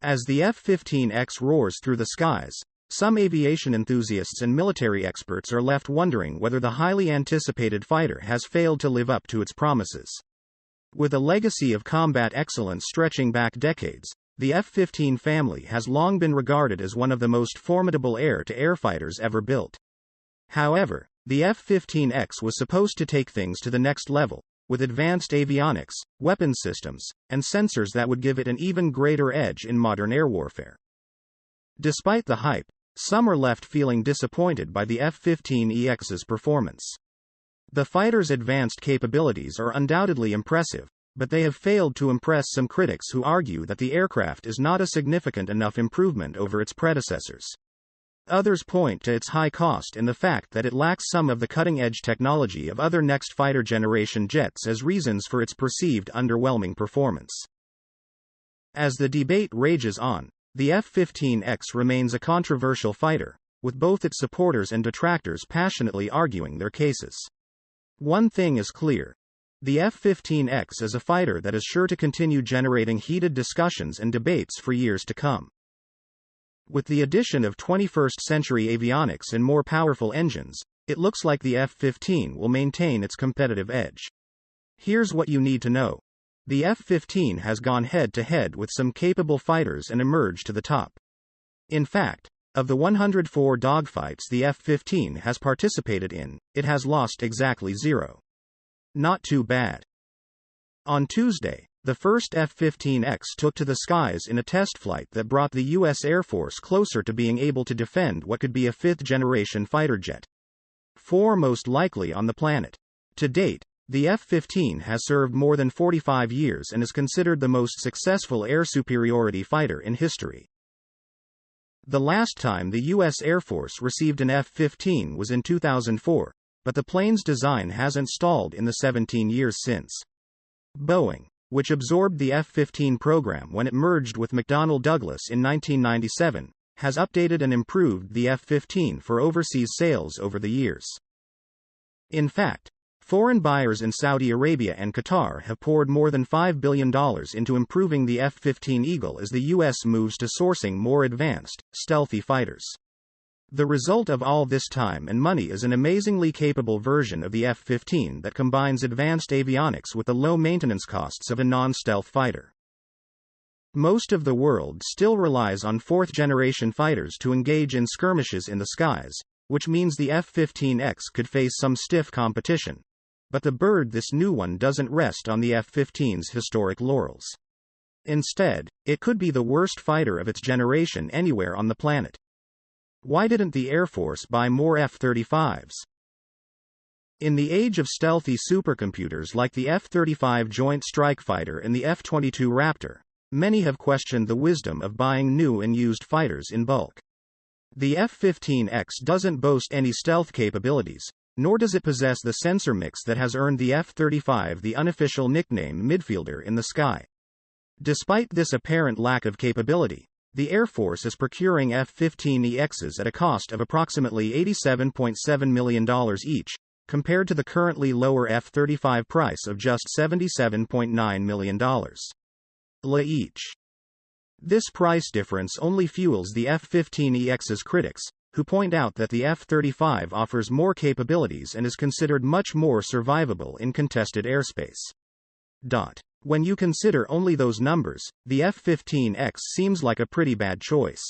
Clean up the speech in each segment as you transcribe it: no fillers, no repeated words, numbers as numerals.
As the F-15X roars through the skies, some aviation enthusiasts and military experts are left wondering whether the highly anticipated fighter has failed to live up to its promises. With a legacy of combat excellence stretching back decades, the F-15 family has long been regarded as one of the most formidable air-to-air fighters ever built. However, the F-15X was supposed to take things to the next level, with advanced avionics, weapon systems, and sensors that would give it an even greater edge in modern air warfare. Despite the hype, some are left feeling disappointed by the F-15EX's performance. The fighter's advanced capabilities are undoubtedly impressive, but they have failed to impress some critics who argue that the aircraft is not a significant enough improvement over its predecessors. Others point to its high cost and the fact that it lacks some of the cutting-edge technology of other next fighter generation jets as reasons for its perceived underwhelming performance. As the debate rages on, the F-15X remains a controversial fighter, with both its supporters and detractors passionately arguing their cases. One thing is clear. The F-15X is a fighter that is sure to continue generating heated discussions and debates for years to come. With the addition of 21st-century avionics and more powerful engines, it looks like the F-15 will maintain its competitive edge. Here's what you need to know. The F-15 has gone head-to-head with some capable fighters and emerged to the top. In fact, of the 104 dogfights the F-15 has participated in, it has lost exactly 0. Not too bad. On Tuesday, the first F-15X took to the skies in a test flight that brought the U.S. Air Force closer to being able to defend what could be a fifth-generation fighter jet. 4 most likely on the planet. To date, the F-15 has served more than 45 years and is considered the most successful air superiority fighter in history. The last time the U.S. Air Force received an F-15 was in 2004, but the plane's design hasn't stalled in the 17 years since. Boeing, which absorbed the F-15 program when it merged with McDonnell Douglas in 1997, has updated and improved the F-15 for overseas sales over the years. In fact, foreign buyers in Saudi Arabia and Qatar have poured more than $5 billion into improving the F-15 Eagle as the U.S. moves to sourcing more advanced, stealthy fighters. The result of all this time and money is an amazingly capable version of the F-15 that combines advanced avionics with the low maintenance costs of a non-stealth fighter. Most of the world still relies on fourth-generation fighters to engage in skirmishes in the skies, which means the F-15X could face some stiff competition. But the bird, this new one, doesn't rest on the F-15's historic laurels. Instead, it could be the worst fighter of its generation anywhere on the planet. Why didn't the Air Force buy more F-35s? In the age of stealthy supercomputers like the F-35 Joint Strike Fighter and the F-22 Raptor, many have questioned the wisdom of buying new and used fighters in bulk. The F-15X doesn't boast any stealth capabilities, nor does it possess the sensor mix that has earned the F-35 the unofficial nickname midfielder in the sky. Despite this apparent lack of capability, the Air Force is procuring F-15EXs at a cost of approximately $87.7 million each, compared to the currently lower F-35 price of just $77.9 million each. This price difference only fuels the F-15EX's critics, who point out that the F-35 offers more capabilities and is considered much more survivable in contested airspace. When you consider only those numbers, the F-15X seems like a pretty bad choice.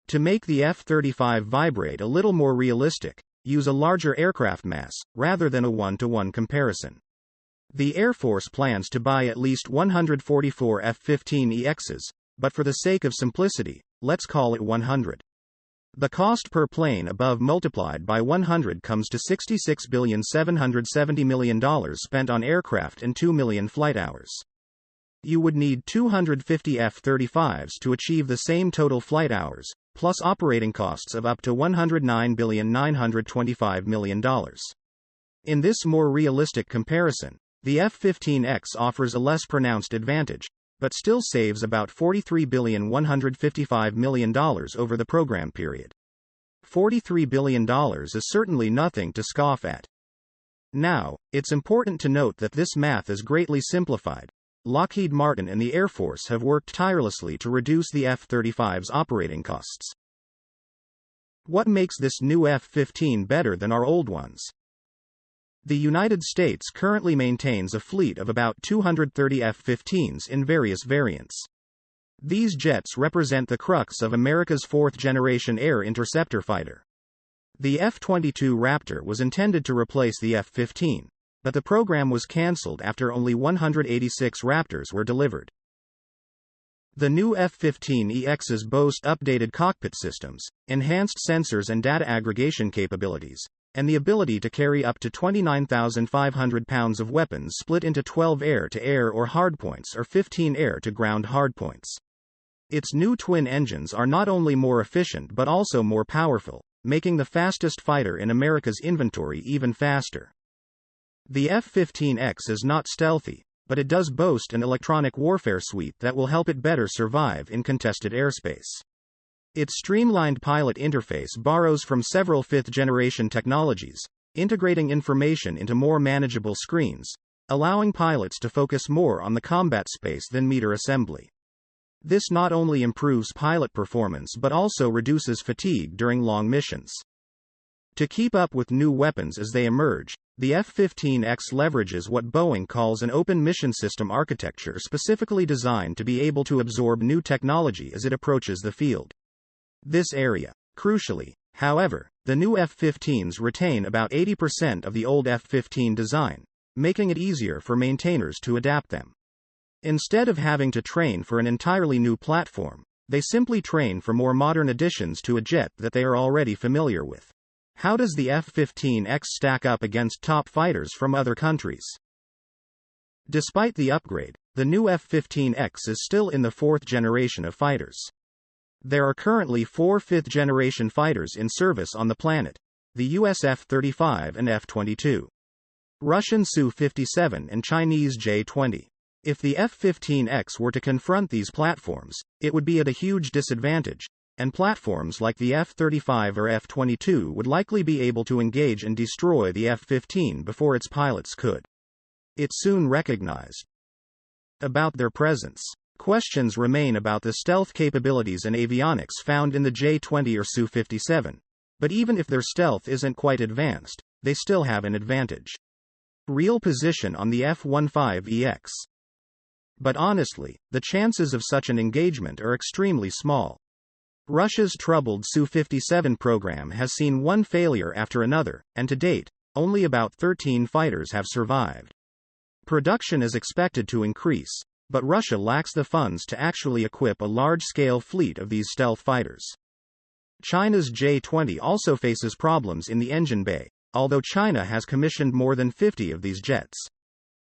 To make the F-35 vibrate a little more realistic, use a larger aircraft mass, rather than a one-to-one comparison. The Air Force plans to buy at least 144 F-15EXs, but for the sake of simplicity, let's call it 100. The cost per plane above multiplied by 100 comes to $66,770 million spent on aircraft and 2 million flight hours. You would need 250 F-35s to achieve the same total flight hours, plus operating costs of up to $109,925 million. In this more realistic comparison, the F-15X offers a less pronounced advantage, but still saves about $43,155 million over the program period. $43 billion is certainly nothing to scoff at. Now, it's important to note that this math is greatly simplified, Lockheed Martin and the Air Force have worked tirelessly to reduce the F-35's operating costs. What makes this new F-15 better than our old ones? The United States currently maintains a fleet of about 230 F-15s in various variants. These jets represent the crux of America's fourth-generation air interceptor fighter. The F-22 Raptor was intended to replace the F-15, but the program was cancelled after only 186 Raptors were delivered. The new F-15EXs boast updated cockpit systems, enhanced sensors and data aggregation capabilities, and the ability to carry up to 29,500 pounds of weapons split into 12 air-to-air or hardpoints or 15 air-to-ground hardpoints. Its new twin engines are not only more efficient but also more powerful, making the fastest fighter in America's inventory even faster. The F-15X is not stealthy, but it does boast an electronic warfare suite that will help it better survive in contested airspace. Its streamlined pilot interface borrows from several fifth-generation technologies, integrating information into more manageable screens, allowing pilots to focus more on the combat space than meter assembly. This not only improves pilot performance but also reduces fatigue during long missions. To keep up with new weapons as they emerge, the F-15X leverages what Boeing calls an open mission system architecture specifically designed to be able to absorb new technology as it approaches the field. This area. Crucially, however, the new F-15s retain about 80% of the old F-15 design, making it easier for maintainers to adapt them. Instead of having to train for an entirely new platform, they simply train for more modern additions to a jet that they are already familiar with. How does the F-15X stack up against top fighters from other countries? Despite the upgrade, the new F-15X is still in the fourth generation of fighters. There are currently 4 fifth-generation fighters in service on the planet: the US F-35 and F-22, Russian Su-57 and Chinese J-20. If the F-15X were to confront these platforms, it would be at a huge disadvantage, and platforms like the F-35 or F-22 would likely be able to engage and destroy the F-15 before its pilots could. It soon recognized. About their presence, questions remain about the stealth capabilities and avionics found in the J-20 or Su-57, but even if their stealth isn't quite advanced, they still have an advantage. Real position on the F-15EX. But honestly, the chances of such an engagement are extremely small. Russia's troubled Su-57 program has seen one failure after another, and to date, only about 13 fighters have survived. Production is expected to increase, but Russia lacks the funds to actually equip a large-scale fleet of these stealth fighters. China's J-20 also faces problems in the engine bay, although China has commissioned more than 50 of these jets.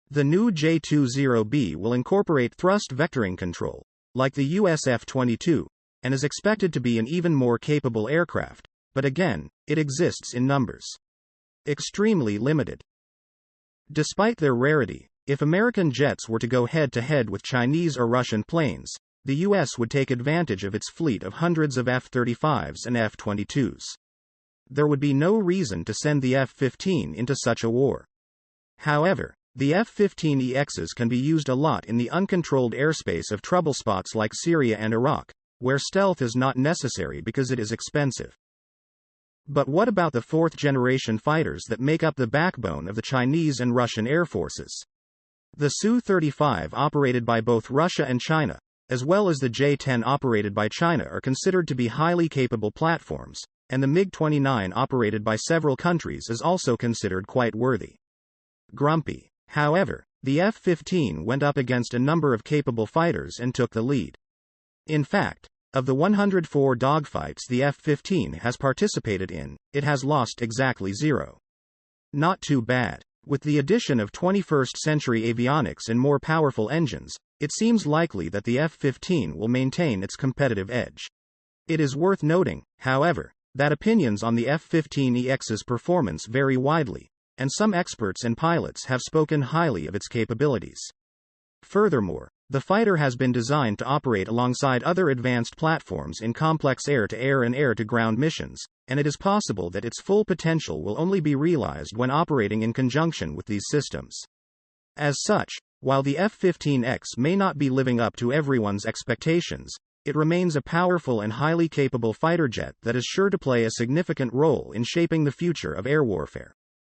The new J-20B will incorporate thrust vectoring control, like the US F-22, and is expected to be an even more capable aircraft, but again, it exists in numbers. Extremely limited. Despite their rarity, if American jets were to go head-to-head with Chinese or Russian planes, the US would take advantage of its fleet of hundreds of F-35s and F-22s. There would be no reason to send the F-15 into such a war. However, the F-15EXs can be used a lot in the uncontrolled airspace of trouble spots like Syria and Iraq, where stealth is not necessary because it is expensive. But what about the fourth-generation fighters that make up the backbone of the Chinese and Russian air forces? The Su-35 operated by both Russia and China, as well as the J-10 operated by China, are considered to be highly capable platforms, and the MiG-29 operated by several countries is also considered quite worthy. Grumpy. However, the F-15 went up against a number of capable fighters and took the lead. In fact, of the 104 dogfights the F-15 has participated in, it has lost exactly 0. Not too bad. With the addition of 21st-century avionics and more powerful engines, it seems likely that the F-15 will maintain its competitive edge. It is worth noting, however, that opinions on the F-15EX's performance vary widely, and some experts and pilots have spoken highly of its capabilities. Furthermore, the fighter has been designed to operate alongside other advanced platforms in complex air-to-air and air-to-ground missions, and it is possible that its full potential will only be realized when operating in conjunction with these systems. As such, While the F-15X may not be living up to everyone's expectations, it remains a powerful and highly capable fighter jet that is sure to play a significant role in shaping the future of air warfare.